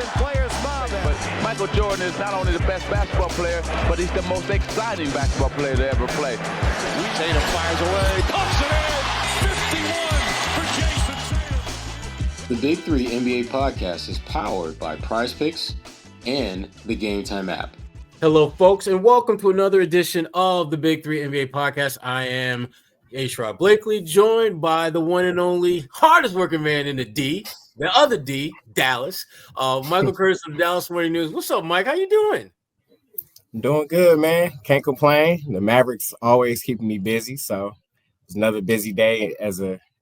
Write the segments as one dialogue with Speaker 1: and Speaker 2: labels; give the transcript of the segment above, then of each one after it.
Speaker 1: and players smile at.
Speaker 2: But Michael Jordan is not only the best basketball player, but he's the most exciting basketball player to ever play.
Speaker 1: Tatum fires away, pumps it in, 51 for Jason Tatum.
Speaker 3: The Big Three NBA podcast is powered by PrizePicks and the Game Time app.
Speaker 4: Hello, folks, and welcome to another edition of the Big Three NBA podcast. I am Sherrod Blakely, joined by the one and only hardest working man in the D, the other D, Dallas, Michael Curtis of Dallas Morning News. What's up, Mike? How you doing?
Speaker 5: Doing good, man. Can't complain. The Mavericks always keeping me busy, so it's another busy day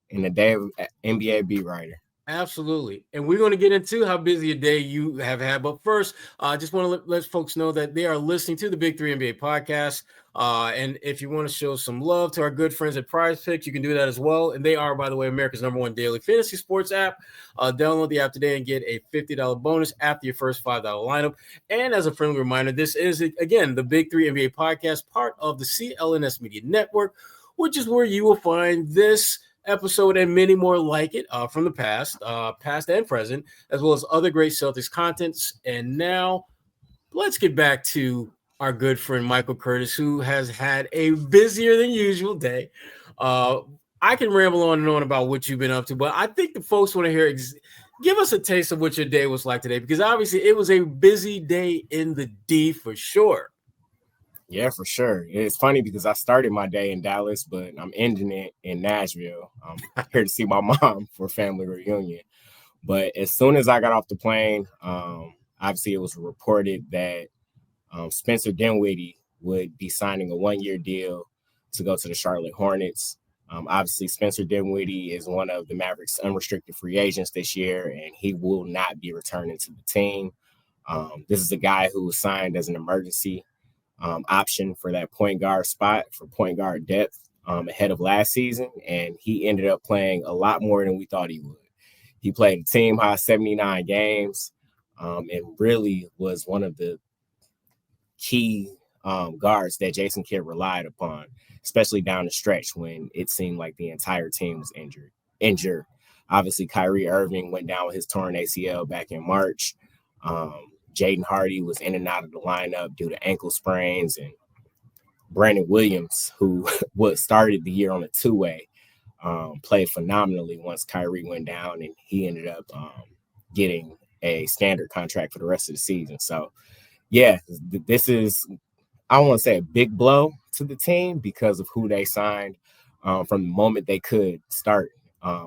Speaker 5: in the day of NBA beat writer.
Speaker 4: Absolutely. And we're going to get into how busy a day you have had. But first, I just want to let folks know that they are listening to the Big Three NBA podcast. And if you want to show some love to our good friends at PrizePicks, you can do that as well. And they are, by the way, America's #1 daily fantasy sports app. Download the app today and get a $50 bonus after your first $5 lineup. And as a friendly reminder, this is, again, the Big Three NBA podcast, part of the CLNS Media Network, which is where you will find this episode and many more like it from the past and present, as well as other great Celtics contents. And now let's get back to our good friend Michael Curtis, who has had a busier than usual day. I can ramble on and on about what you've been up to, but I think the folks want to hear give us a taste of what your day was like today, because obviously it was a busy day in the D for sure.
Speaker 5: Yeah, for sure. It's funny because I started my day in Dallas, but I'm ending it in Nashville. I'm here to see my mom for a family reunion. But as soon as I got off the plane, obviously it was reported that Spencer Dinwiddie would be signing a 1-year deal to go to the Charlotte Hornets. Obviously, Spencer Dinwiddie is one of the Mavericks' unrestricted free agents this year, and he will not be returning to the team. This is a guy who was signed as an emergency option for that point guard spot, for point guard depth ahead of last season, and he ended up playing a lot more than we thought he would. He played a team high 79 games and really was one of the key guards that Jason Kidd relied upon, especially down the stretch when it seemed like the entire team was injured. Obviously, Kyrie Irving went down with his torn ACL back in March. Jaden Hardy was in and out of the lineup due to ankle sprains, and Brandon Williams, who started the year on a two-way, played phenomenally once Kyrie went down, and he ended up getting a standard contract for the rest of the season. So, yeah, this is, I don't want to say a big blow to the team because of who they signed from the moment they could start,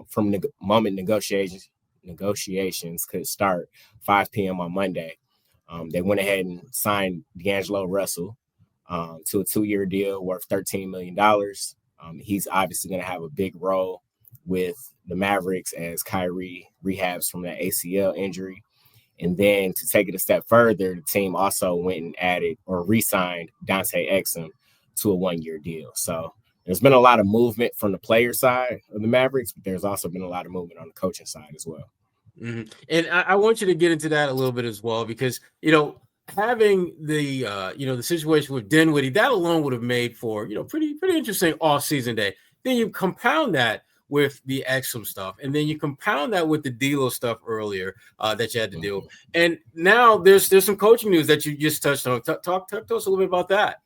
Speaker 5: from the moment negotiations could start 5 p.m. on Monday. They went ahead and signed D'Angelo Russell to a 2-year deal worth $13 million. He's obviously going to have a big role with the Mavericks as Kyrie rehabs from that ACL injury. And then to take it a step further, the team also went and added or re-signed Dante Exum to a 1-year deal. So there's been a lot of movement from the player side of the Mavericks, but there's also been a lot of movement on the coaching side as well.
Speaker 4: Mm-hmm. And I want you to get into that a little bit as well, because, having the, the situation with Dinwiddie, that alone would have made for, pretty interesting off-season day. Then you compound that with the Exum stuff, and then you compound that with the D'Lo stuff earlier that you had to do. And now there's some coaching news that you just touched on. Talk to us a little bit about that.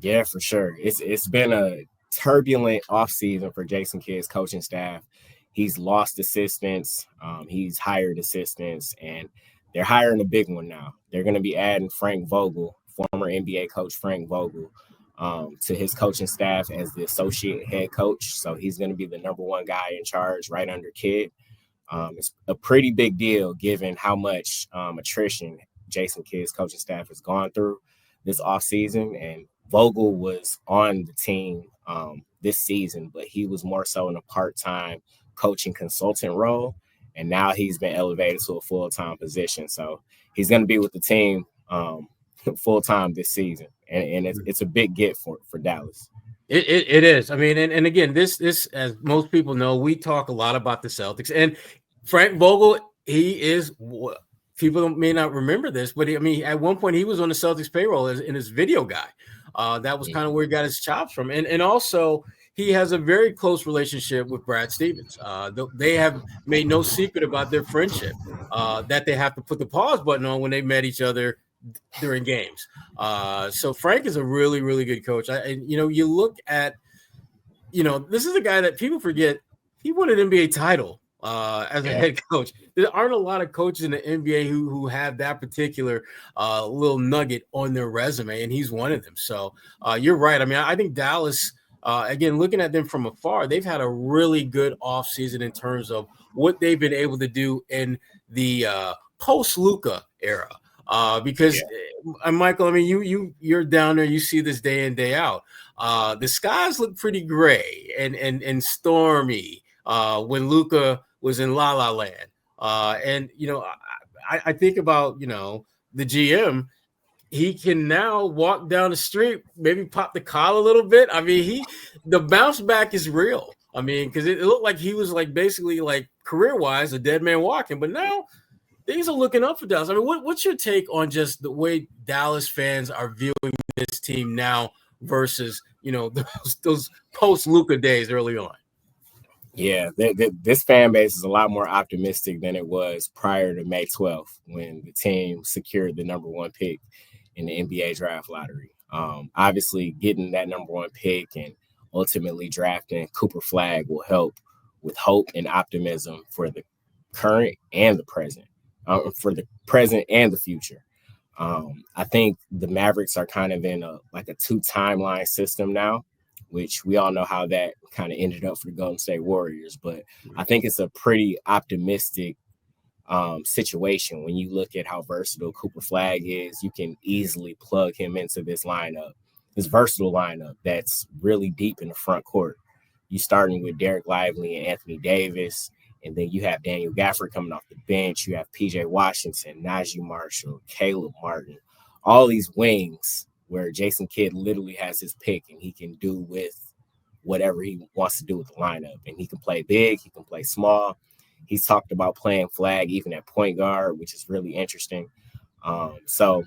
Speaker 5: Yeah, for sure. It's been a turbulent offseason for Jason Kidd's coaching staff. He's lost assistants. He's hired assistants, and they're hiring a big one now. They're going to be adding Frank Vogel, former NBA coach Frank Vogel, to his coaching staff as the associate head coach. So he's going to be the #1 guy in charge right under Kidd. It's a pretty big deal given how much attrition Jason Kidd's coaching staff has gone through this offseason. And Vogel was on the team this season, but he was more so in a part-time coaching consultant role, and now he's been elevated to a full-time position. So he's going to be with the team full-time this season, and it's a big get for Dallas.
Speaker 4: It is. I mean, and again, this as most people know, we talk a lot about the Celtics, and Frank Vogel, he is, people may not remember this, but at one point he was on the Celtics payroll in his video guy. That was kind of where he got his chops from, and also he has a very close relationship with Brad Stevens. They have made no secret about their friendship, that they have to put the pause button on when they met each other during games. So Frank is a really, really good coach. You look at, this is a guy that people forget. He won an NBA title as a head coach. There aren't a lot of coaches in the NBA who have that particular little nugget on their resume, and he's one of them. So you're right. I mean, I think Dallas, again, looking at them from afar, they've had a really good offseason in terms of what they've been able to do in the post-Luka era. Because Michael, I mean, you're down there, you see this day in, day out. The skies look pretty gray and stormy when Luka was in La La Land. I think about, the GM. He can now walk down the street, maybe pop the collar a little bit. I mean, the bounce back is real. I mean, because it looked like he was basically career-wise a dead man walking, but now things are looking up for Dallas. I mean, what's your take on just the way Dallas fans are viewing this team now versus, those post-Luka days early on?
Speaker 5: Yeah, this fan base is a lot more optimistic than it was prior to May 12th when the team secured the number one pick in the NBA draft lottery. Obviously, getting that number one pick and ultimately drafting Cooper Flagg will help with hope and optimism for the current and the present. For the present and the future. I think the Mavericks are kind of in a two timeline system now, which we all know how that kind of ended up for the Golden State Warriors. But I think it's a pretty optimistic situation when you look at how versatile Cooper Flagg is. You can easily plug him into this versatile lineup that's really deep in the front court. You starting with Derek Lively and Anthony Davis. And then you have Daniel Gafford coming off the bench. You have P.J. Washington, Najee Marshall, Caleb Martin, all these wings where Jason Kidd literally has his pick and he can do with whatever he wants to do with the lineup. And he can play big, he can play small. He's talked about playing Flagg even at point guard, which is really interesting. So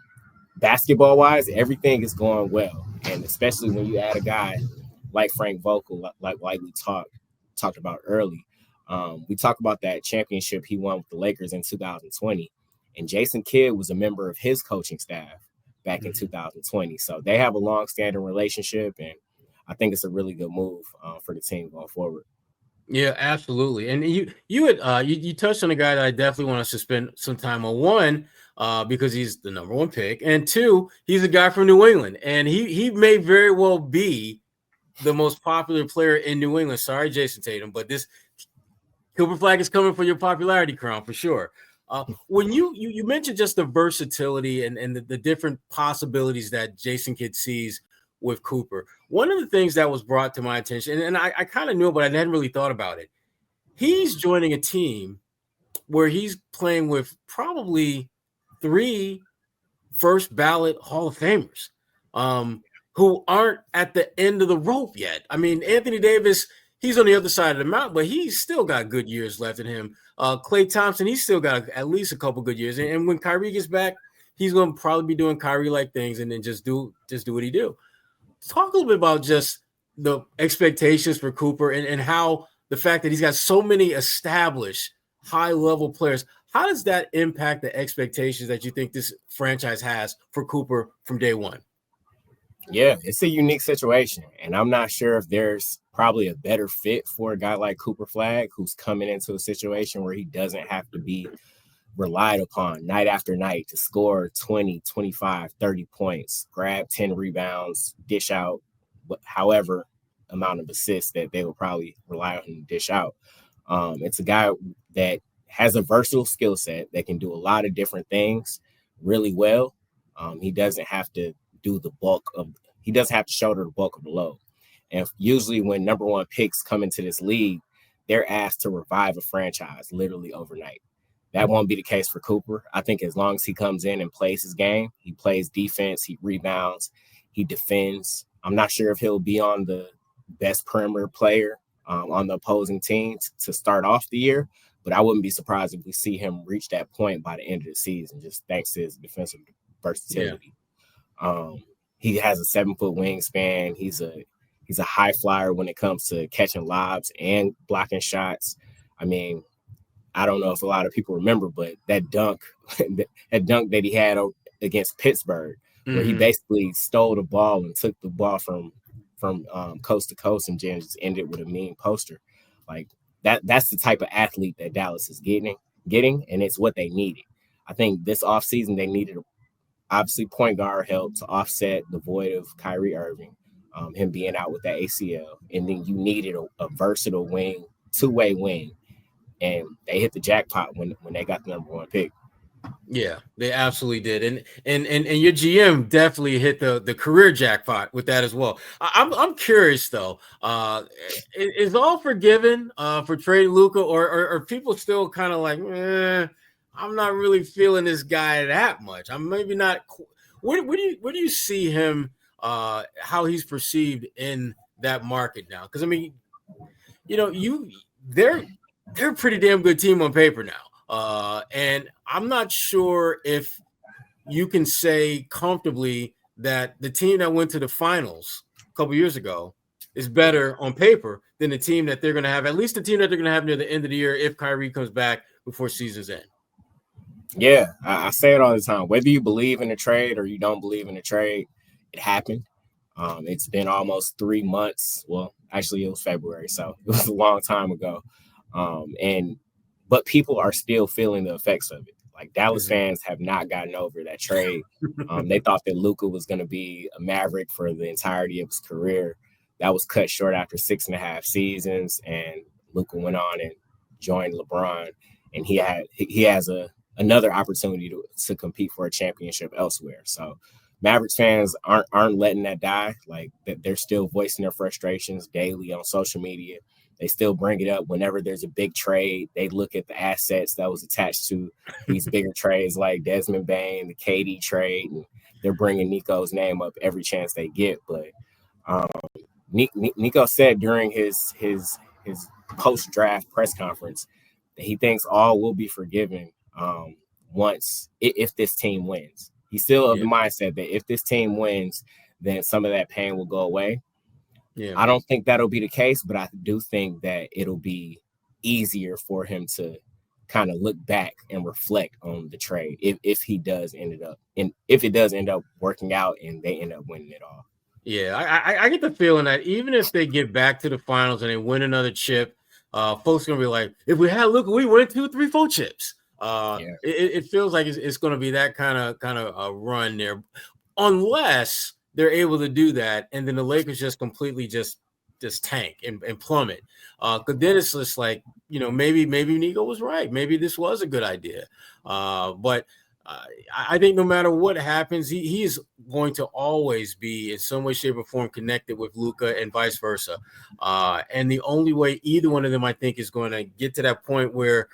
Speaker 5: basketball-wise, everything is going well. And especially when you add a guy like Frank Vogel, like we talked about early. We talk about that championship he won with the Lakers in 2020, and Jason Kidd was a member of his coaching staff back in 2020. So they have a long-standing relationship, and I think it's a really good move for the team going forward.
Speaker 4: Yeah, absolutely. And you touched on a guy that I definitely want us to spend some time on. One, because he's the number one pick, and two, he's a guy from New England, and he may very well be the most popular player in New England. Sorry, Jason Tatum, but this Cooper Flagg is coming for your popularity crown for sure. When you mentioned just the versatility and the different possibilities that Jason Kidd sees with Cooper, one of the things that was brought to my attention, and I kind of knew it, but I hadn't really thought about it. He's joining a team where he's playing with probably 3 first ballot Hall of Famers who aren't at the end of the rope yet. I mean, Anthony Davis, he's on the other side of the mountain, but he's still got good years left in him. Klay Thompson, he's still got at least a couple good years. And when Kyrie gets back, he's going to probably be doing Kyrie-like things and then just do what he do. Talk a little bit about just the expectations for Cooper and how the fact that he's got so many established high-level players, how does that impact the expectations that you think this franchise has for Cooper from day one?
Speaker 5: Yeah, it's a unique situation, and I'm not sure if there's probably a better fit for a guy like Cooper Flagg who's coming into a situation where he doesn't have to be relied upon night after night to score 20, 25, 30 points, grab 10 rebounds, dish out however amount of assists that they will probably rely on him to dish out. It's a guy that has a versatile skill set that can do a lot of different things really well. He doesn't have to shoulder the bulk of the load. And usually when number one picks come into this league, they're asked to revive a franchise literally overnight. That won't be the case for Cooper. I think as long as he comes in and plays his game, he plays defense, he rebounds, he defends. I'm not sure if he'll be on the best perimeter player on the opposing team to start off the year, but I wouldn't be surprised if we see him reach that point by the end of the season, just thanks to his defensive versatility. Yeah. He has a 7-foot wingspan. He's He's a high flyer when it comes to catching lobs and blocking shots. I mean, I don't know if a lot of people remember, but that dunk that he had against Pittsburgh, where he basically stole the ball and took the ball from coast to coast and just ended with a mean poster. Like that's the type of athlete that Dallas is getting, and it's what they needed. I think this offseason they needed obviously point guard help to offset the void of Kyrie Irving, him being out with that ACL, and then you needed a versatile wing, two-way wing. And they hit the jackpot when they got the number 1 pick.
Speaker 4: Yeah, they absolutely did, and your GM definitely hit the career jackpot with that as well. I'm curious though, is all forgiven for trading Luka, or are people still kind of like, I'm not really feeling this guy that much. I'm maybe not. Where do you see him? How he's perceived in that market now? Because I mean, they're a pretty damn good team on paper now. And I'm not sure if you can say comfortably that the team that went to the finals a couple years ago is better on paper than the team that they're going to have, at least the team that they're going to have near the end of the year if Kyrie comes back before season's end.
Speaker 5: Yeah, I say it all the time. Whether you believe in the trade or you don't believe in the trade, it happened. It's been almost 3 months. Well, actually, it was February, so it was a long time ago. But people are still feeling the effects of it. Like Dallas fans have not gotten over that trade. They thought that Luka was going to be a Maverick for the entirety of his career. That was cut short after 6.5 seasons, and Luka went on and joined LeBron, and he has another opportunity to compete for a championship elsewhere. So Mavericks fans aren't letting that die. Like they're still voicing their frustrations daily on social media. They still bring it up whenever there's a big trade. They look at the assets that was attached to these bigger trades, like Desmond Bane, the KD trade, and they're bringing Nico's name up every chance they get. But Nico said during his post-draft press conference that he thinks all will be forgiven if this team wins. He's still of the mindset that if this team wins, then some of that pain will go away. Yeah, I don't think that'll be the case, but I do think that it'll be easier for him to kind of look back and reflect on the trade if it does end up working out and they end up winning it all.
Speaker 4: Yeah, I get the feeling that even if they get back to the finals and they win another chip, folks are gonna be like, if we had Luka, we win 2, 3, 4 chips. It feels like it's going to be that kind of run there, unless they're able to do that, and then the Lakers just completely just tank and plummet. Because then it's just like, maybe Nico was right. Maybe this was a good idea. But I think no matter what happens, he is going to always be in some way, shape, or form connected with Luka and vice versa. And the only way either one of them, I think, is going to get to that point where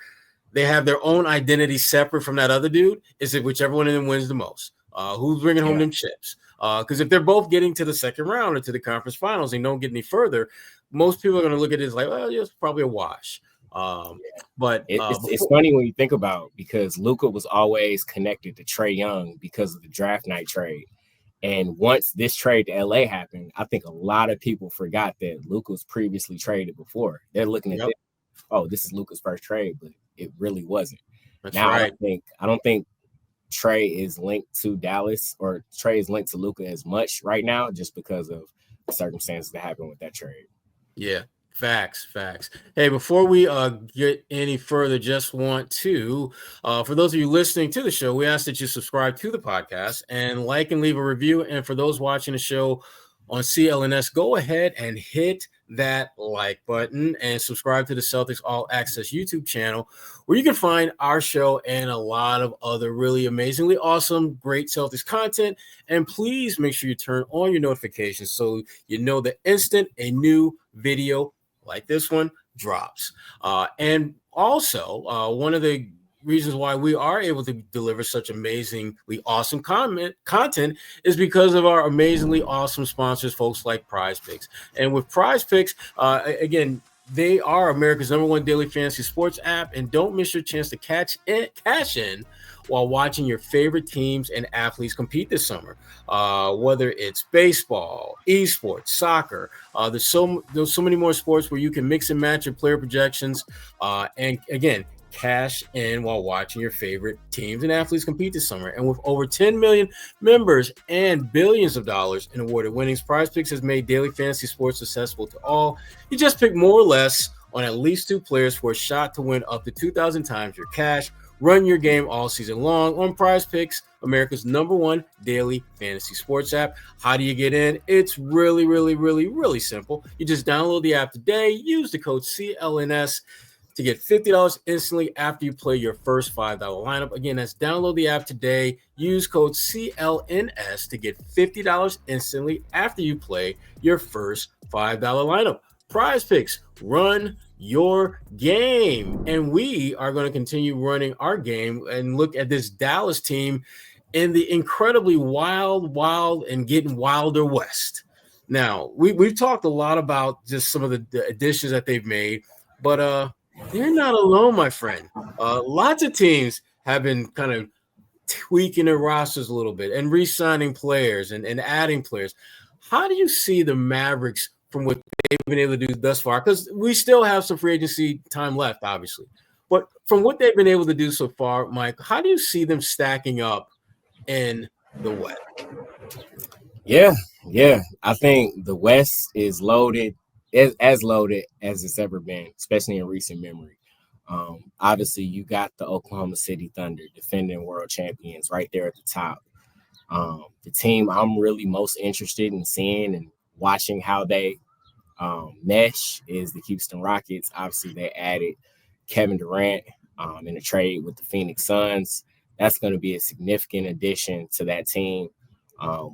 Speaker 4: they have their own identity separate from that other dude is if whichever one of them wins the most. Who's bringing home them chips? Because if they're both getting to the second round or to the conference finals and don't get any further, most people are going to look at it as like, well, it's probably a wash. But
Speaker 5: it's funny when you think about, because Luka was always connected to Trae Young because of the draft night trade. And once this trade to LA happened, I think a lot of people forgot that Luka was previously traded before. They're looking at this is Luka's first trade, but it really wasn't.
Speaker 4: That's
Speaker 5: now
Speaker 4: right.
Speaker 5: I don't think Trae is linked to Dallas, or Trae is linked to Luka as much right now, just because of the circumstances that happened with that trade.
Speaker 4: Yeah, facts. Hey, before we get any further, just want to, for those of you listening to the show, we ask that you subscribe to the podcast and like and leave a review. And for those watching the show on CLNS, go ahead and hit that like button and subscribe to the Celtics All Access YouTube channel, where you can find our show and a lot of other really amazingly awesome, great Celtics content. And please make sure you turn on your notifications so you know the instant a new video like this one drops. And also, one of the reasons why we are able to deliver such amazingly awesome content is because of our amazingly awesome sponsors, folks like PrizePicks. And with PrizePicks, again, They are America's #1 daily fantasy sports app, and don't miss your chance to cash in while watching your favorite teams and athletes compete this summer. Whether it's baseball, esports, soccer, there's so many more sports where you can mix and match your player projections. And again, cash in while watching your favorite teams and athletes compete this summer. And with over 10 million members and billions of dollars in awarded winnings, PrizePicks has made daily fantasy sports accessible to all. You just pick more or less on at least 2 players for a shot to win up to 2,000 times your cash. Run your game all season long on PrizePicks, America's #1 daily fantasy sports app. How do you get in? It's really, really, really, really simple. You just download the app today, use the code CLNS to get $50 instantly after you play your first $5 lineup. Again, that's download the app today. Use code CLNS to get $50 instantly after you play your first $5 lineup. PrizePicks, run your game. And we are going to continue running our game and look at this Dallas team in the incredibly wild, and getting wilder West. Now, we've talked a lot about just some of the additions that they've made, but they're not alone, my friend. Lots of teams have been kind of tweaking their rosters a little bit and re-signing players and adding players. How do you see the Mavericks from what they've been able to do thus far? Because we still have some free agency time left, obviously. But from what they've been able to do so far, Mike, how do you see them stacking up in the West?
Speaker 5: Yeah. I think the West is loaded. As loaded as it's ever been, especially in recent memory. Obviously, you got the Oklahoma City Thunder, defending world champions, right there at the top. The team I'm really most interested in seeing and watching how they mesh is the Houston Rockets. Obviously, they added Kevin Durant in a trade with the Phoenix Suns. That's going to be a significant addition to that team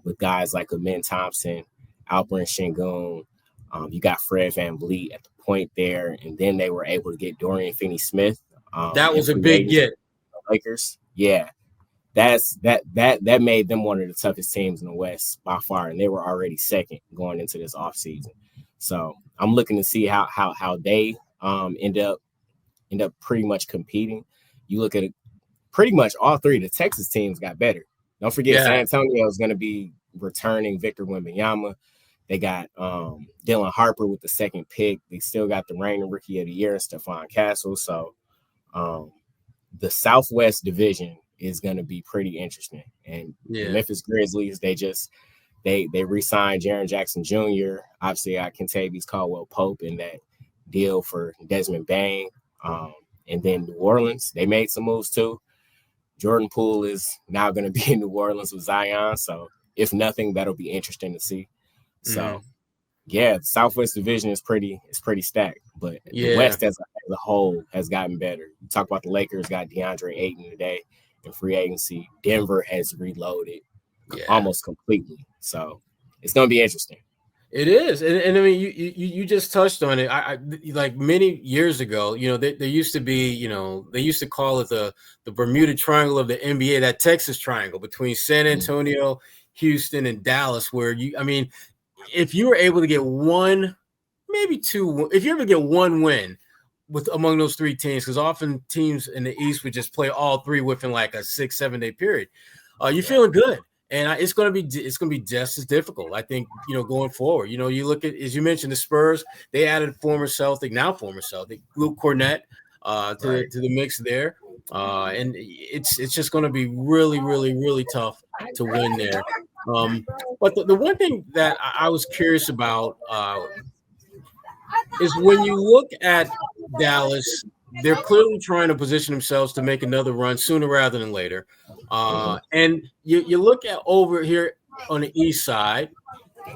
Speaker 5: with guys like Amen Thompson, Alperen Sengun. You got Fred VanVleet at the point there, and then they were able to get Dorian Finney-Smith.
Speaker 4: That was a big get.
Speaker 5: Lakers, yeah, that made them one of the toughest teams in the West by far, and they were already second going into this offseason. So I'm looking to see how they end up pretty much competing. You look at it, pretty much all 3 of the Texas teams got better. Don't forget, San Antonio is going to be returning Victor Wembanyama. They got Dylan Harper with the 2nd pick. They still got the reigning rookie of the year, Stephon Castle. So the Southwest Division is going to be pretty interesting. And the Memphis Grizzlies, they re-signed Jaren Jackson Jr. Obviously, got Kentavious Caldwell-Pope in that deal for Desmond Bane. And then New Orleans, they made some moves too. Jordan Poole is now going to be in New Orleans with Zion. So if nothing, that'll be interesting to see. So, the Southwest Division is pretty stacked, but the West as a whole has gotten better. You talk about the Lakers, got DeAndre Ayton today in free agency. Denver has reloaded almost completely. So it's going to be interesting.
Speaker 4: It is. And I mean, you just touched on it. I like many years ago, there used to be, they used to call it the Bermuda Triangle of the NBA, that Texas Triangle between San Antonio, Houston, and Dallas, where if you were able to get one, maybe 2, if you ever get one win among those 3 teams, because often teams in the East would just play all 3 within like a 6-7 day period, you're feeling good, and it's going to be just as difficult, I think, going forward. You look at, as you mentioned, the Spurs. They added now former Celtic Luke Cornett to the mix there, and it's just going to be really, really, really tough to win there. But the one thing that I was curious about is when you look at Dallas, they're clearly trying to position themselves to make another run sooner rather than later. And you look at over here on the East side,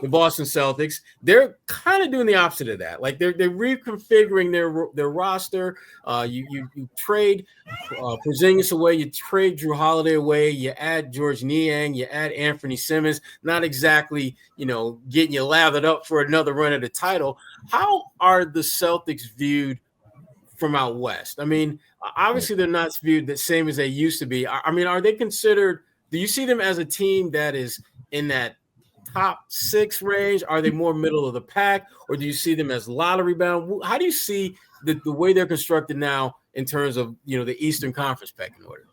Speaker 4: the Boston Celtics, they're kind of doing the opposite of that. Like they're reconfiguring their roster. You trade Porzingis away, you trade Jrue Holiday away, you add George Niang, you add Anthony Simmons. Not exactly, getting you lathered up for another run at a title. How are the Celtics viewed from out west? I mean, obviously they're not viewed the same as they used to be. I mean, are they considered? Do you see them as a team that is in that top 6 range? Are they more middle of the pack, or do you see them as lottery bound? How do you see the way they're constructed now in terms of the Eastern Conference pecking order?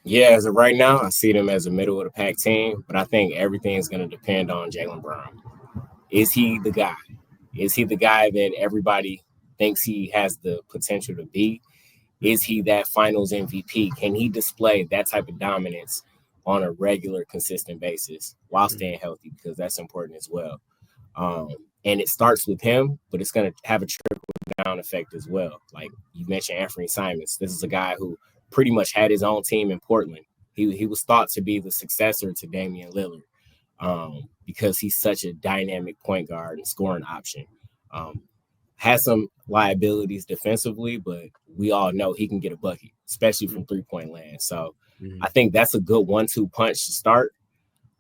Speaker 5: Yeah, as of right now, I see them as a middle of the pack team, but I think everything's going to depend on Jaylen Brown. Is he the guy? Is he the guy that everybody thinks he has the potential to be? Is he that finals MVP? Can he display that type of dominance on a regular, consistent basis while staying healthy? Because that's important as well. And it starts with him, but it's going to have a trickle-down effect as well. Like you mentioned, Anthony Simons. This is a guy who pretty much had his own team in Portland. He was thought to be the successor to Damian Lillard because he's such a dynamic point guard and scoring option. Has some liabilities defensively, but we all know he can get a bucket, especially from three-point land. So I think that's a good 1-2 punch to start.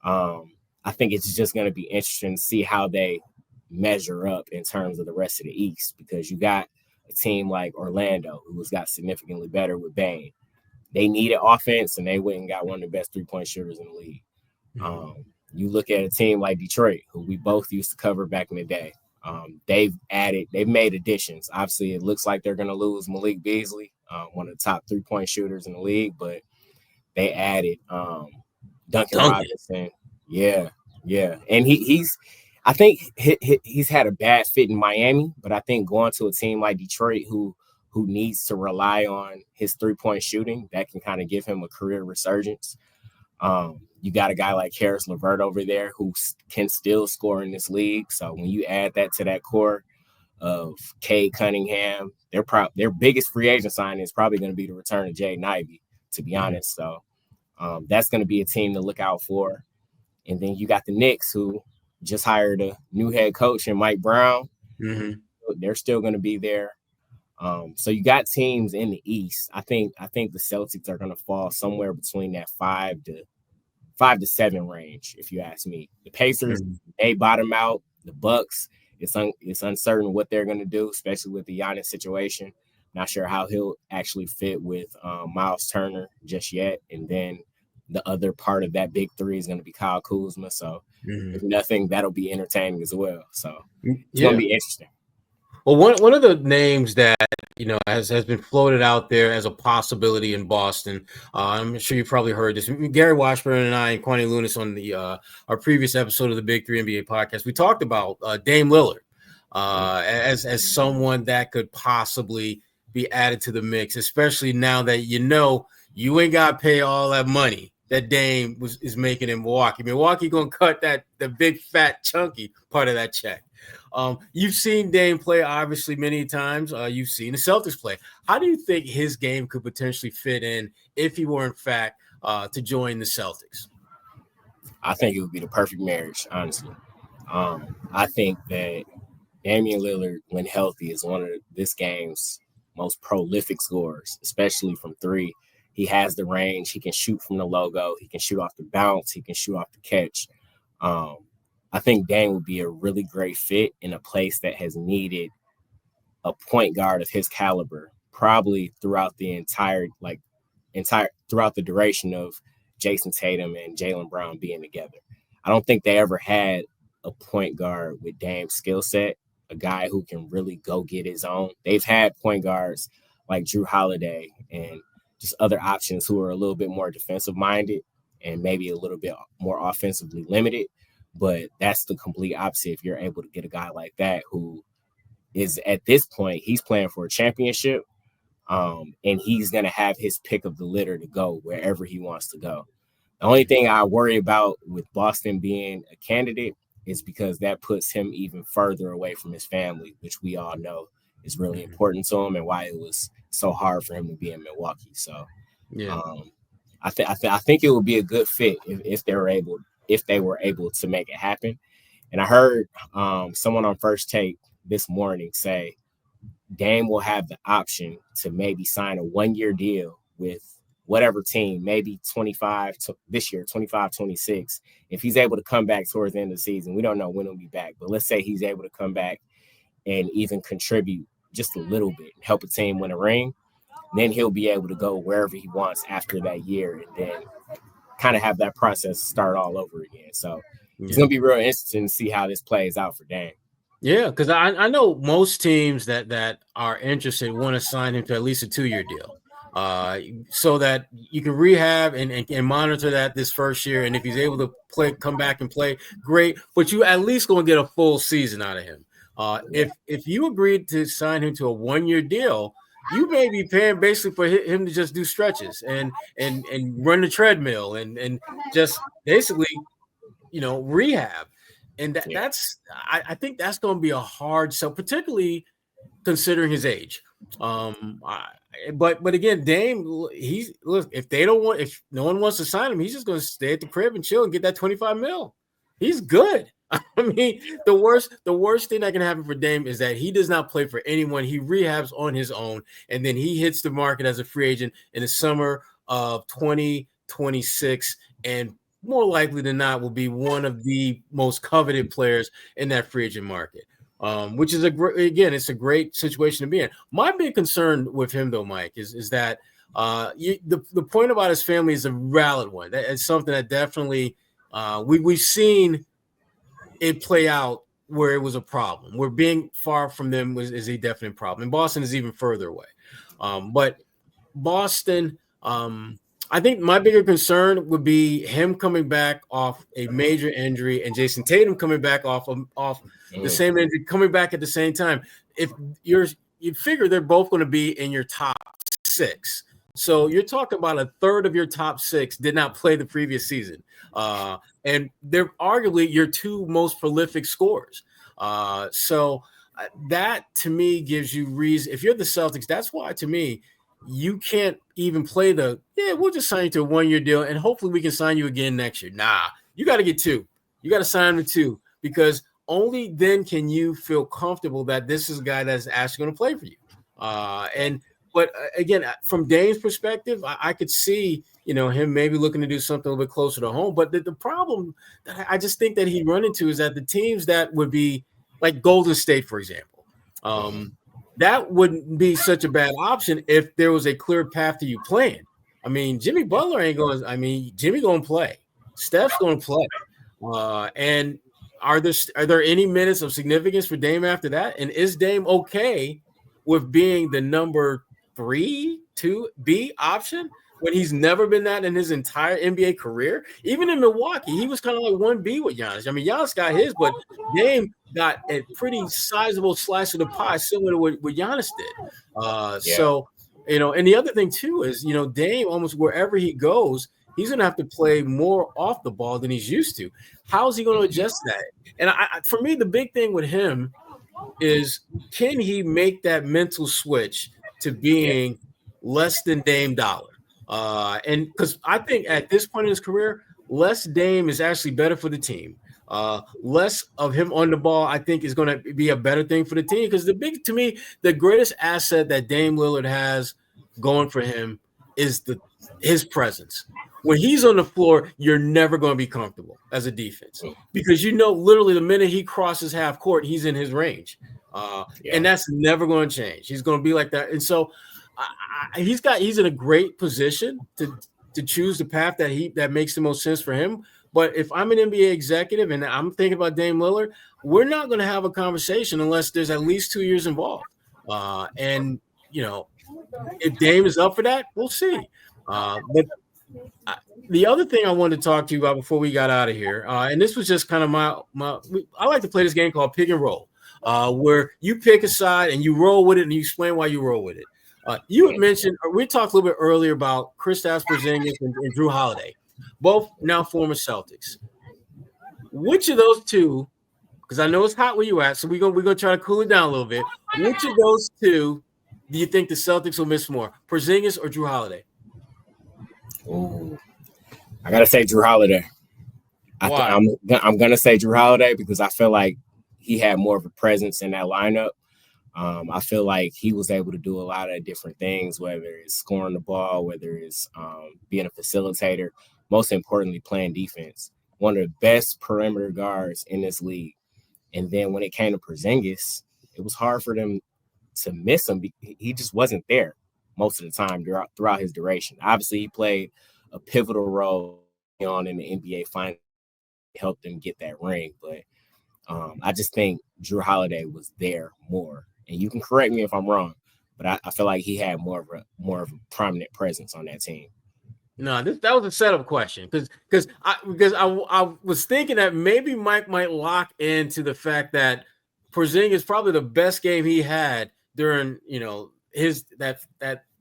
Speaker 5: I think it's just going to be interesting to see how they measure up in terms of the rest of the East, because you got a team like Orlando who has got significantly better with Bane. They needed offense, and they went and got one of the best three-point shooters in the league. You look at a team like Detroit, who we both used to cover back in the day. They've made additions. Obviously, it looks like they're going to lose Malik Beasley, one of the top three-point shooters in the league, but they added Duncan Robinson. Yeah. And I think he's had a bad fit in Miami, but I think going to a team like Detroit who needs to rely on his three-point shooting, that can kind of give him a career resurgence. You got a guy like Karis LeVert over there who can still score in this league. So when you add that to that core of Cade Cunningham, their biggest free agent signing is probably going to be the return of Jaden Ivey, to be honest. So that's going to be a team to look out for. And then you got the Knicks, who just hired a new head coach in Mike Brown. They're still going to be there. So you got teams in the East. I think the Celtics are going to fall somewhere between that 5 to 7 range, if you ask me. The Pacers, they bottom out. The Bucks, it's uncertain what they're going to do, especially with the Giannis situation. Not sure how he'll actually fit with Miles Turner just yet. And then the other part of that big three is going to be Kyle Kuzma. So if nothing, that'll be entertaining as well. So it's going to be interesting.
Speaker 4: Well, one of the names that has been floated out there as a possibility in Boston, I'm sure you probably heard this. Gary Washburn and I and Kwani Lunis on the our previous episode of the Big 3 NBA podcast, we talked about Dame Lillard as someone that could possibly be added to the mix, especially now that you ain't got to pay all that money that Dame is making in Milwaukee. Milwaukee gonna cut the big fat chunky part of that check. You've seen Dame play obviously many times. You've seen the Celtics play. How do you think his game could potentially fit in if he were in fact to join the Celtics?
Speaker 5: I think it would be the perfect marriage, honestly. I think that Damian Lillard, when healthy, is one of this game's most prolific scorers, especially from three. He has the range. He can shoot from the logo. He can shoot off the bounce. He can shoot off the catch. I think Dame would be a really great fit in a place that has needed a point guard of his caliber, probably throughout the throughout the duration of Jason Tatum and Jaylen Brown being together. I don't think they ever had a point guard with Dame's skill set, a guy who can really go get his own. They've had point guards like Jrue Holiday and just other options who are a little bit more defensive minded and maybe a little bit more offensively limited. But that's the complete opposite if you're able to get a guy like that who is, at this point, he's playing for a championship, and he's going to have his pick of the litter to go wherever he wants to go. The only thing I worry about with Boston being a candidate is because that puts him even further away from his family, which we all know is really important to him and why it was so hard for him to be in Milwaukee. So I think it would be a good fit if they were able to make it happen. And I heard someone on First Take this morning say Dame will have the option to maybe sign a 1-year deal with whatever team, maybe 25 this year, 25, 26. If he's able to come back towards the end of the season, we don't know when he'll be back, but let's say he's able to come back and even contribute just a little bit, help a team win a ring, then he'll be able to go wherever he wants after that year and then kind of have that process start all over again. So it's going to be real interesting to see how this plays out for Dame.
Speaker 4: Yeah, because I know most teams that are interested want to sign him to at least a 2-year deal, so that you can rehab and monitor that this first year. And if he's able to come back and play, great. But you at least going to get a full season out of him. If you agreed to sign him to a 1-year deal, you may be paying basically for him to just do stretches and run the treadmill and just basically, rehab. And I think that's going to be a hard sell, particularly considering his age. But again, Dame, if no one wants to sign him, he's just going to stay at the crib and chill and get that $25 million. He's good. I mean, the worst thing that can happen for Dame is that he does not play for anyone. He rehabs on his own, and then he hits the market as a free agent in the summer of 2026, and more likely than not will be one of the most coveted players in that free agent market, which is it's a great situation to be in. My big concern with him, though, Mike, is that the point about his family is a valid one. It's something that definitely we've seen it play out where it was a problem, where being far from them is a definite problem. And Boston is even further away. But Boston, I think my bigger concern would be him coming back off a major injury and Jason Tatum coming back off the same injury, coming back at the same time. If you figure they're both going to be in your top 6. So you're talking about a third of your top 6 did not play the previous season. And they're arguably your 2 most prolific scorers. So that to me gives you reason. If you're the Celtics, that's why to me, you can't even play we'll just sign you to a 1-year deal and hopefully we can sign you again next year. Nah, you got to get 2. You got to sign him to 2 because only then can you feel comfortable that this is a guy that's actually going to play for you. But again, from Dame's perspective, I could see, him maybe looking to do something a little bit closer to home. But the problem that I just think that he'd run into is that the teams that would be like Golden State, for example, that wouldn't be such a bad option if there was a clear path to you playing. I mean, Jimmy Butler ain't going. I mean, Jimmy going to play. Steph's going to play. And are there any minutes of significance for Dame after that? And is Dame okay with being the number 3, 2B option when he's never been that in his entire NBA career? Even in Milwaukee, he was kind of like 1B with Giannis. I mean, Giannis got his, but Dame got a pretty sizable slice of the pie, similar to what Giannis did. So, and the other thing too is, Dame almost wherever he goes, he's going to have to play more off the ball than he's used to. How is he going to adjust that? And for me, the big thing with him is, can he make that mental switch to being less than Dame Dollar? And because I think at this point in his career, less Dame is actually better for the team. Less of him on the ball, I think, is going to be a better thing for the team because to me, the greatest asset that Dame Lillard has going for him is his presence. When he's on the floor, you're never going to be comfortable as a defense because literally the minute he crosses half court, he's in his range. And that's never going to change. He's going to be like that. And so he's in a great position to choose the path that makes the most sense for him. But if I'm an NBA executive and I'm thinking about Dame Lillard, we're not going to have a conversation unless there's at least 2 years involved. And if Dame is up for that, we'll see. But the other thing I wanted to talk to you about before we got out of here, and this was just kind of I like to play this game called pick and roll, where you pick a side and you roll with it and you explain why you roll with it. You had mentioned, we talked a little bit earlier about Kristaps Porzingis and Jrue Holiday, both now former Celtics. Which of those two, because I know it's hot where you at, so we're gonna try to cool it down a little bit. Which of those two do you think the Celtics will miss more, Porzingis or Jrue Holiday?
Speaker 5: Ooh, I gotta say Jrue Holiday.
Speaker 4: Why?
Speaker 5: I'm gonna say Jrue Holiday because I feel like he had more of a presence in that lineup. I feel like he was able to do a lot of different things, whether it's scoring the ball, whether it's being a facilitator, most importantly, playing defense. One of the best perimeter guards in this league. And then when it came to Porzingis, it was hard for them to miss him. He just wasn't there most of the time throughout his duration. Obviously, he played a pivotal role in the NBA Finals helped them get that ring. But I just think Jrue Holiday was there more. And you can correct me if I'm wrong, but I feel like he had more of a prominent presence on that team.
Speaker 4: No, that was a setup question because I was thinking that maybe Mike might lock into the fact that Porzingis probably the best game he had during his that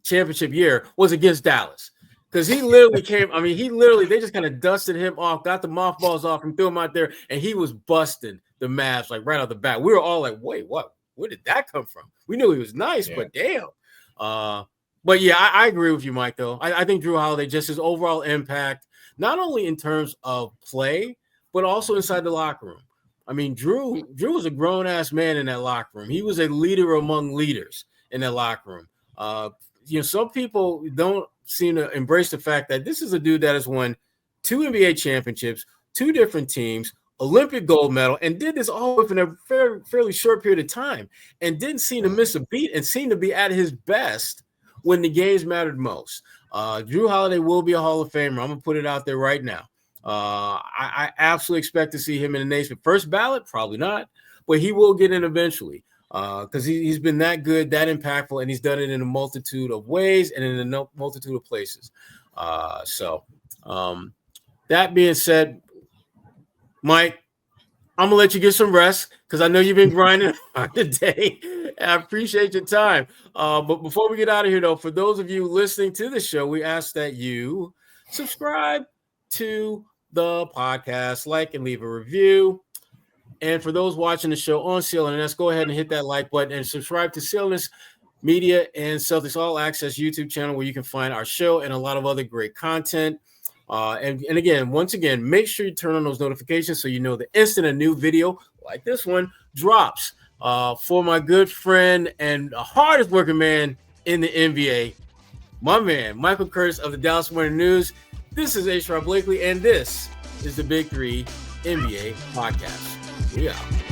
Speaker 4: championship year was against Dallas, because he literally they just kind of dusted him off, got the mothballs off, and threw him out there, and he was busting the Mavs like right out the bat. We were all like, wait, what? Where did that come from? We knew he was nice, but damn. But yeah, I agree with you, Mike, though. I think Jrue Holiday, just his overall impact, not only in terms of play, but also inside the locker room. I mean, Jrue was a grown-ass man in that locker room. He was a leader among leaders in that locker room. Some people don't seem to embrace the fact that this is a dude that has won 2 NBA championships, 2 different teams, Olympic gold medal, and did this all within a fairly short period of time, and didn't seem to miss a beat and seemed to be at his best when the games mattered most. Jrue Holiday will be a Hall of Famer. I'm going to put it out there right now. I absolutely expect to see him in the Naismith first ballot. Probably not, but he will get in eventually because he's been that good, that impactful, and he's done it in a multitude of ways and in a multitude of places. That being said, Mike, I'm going to let you get some rest because I know you've been grinding today. I appreciate your time. But before we get out of here, though, for those of you listening to the show, we ask that you subscribe to the podcast, like and leave a review. And for those watching the show on CLNS, go ahead and hit that like button and subscribe to CLNS Media and Celtics All Access YouTube channel, where you can find our show and a lot of other great content. And again, once again, make sure you turn on those notifications so you know the instant a new video like this one drops. For my good friend and the hardest working man in the NBA, my man, Michael Curtis of the Dallas Morning News. This is Sherrod Blakely, and this is the Big 3 NBA Podcast. We out.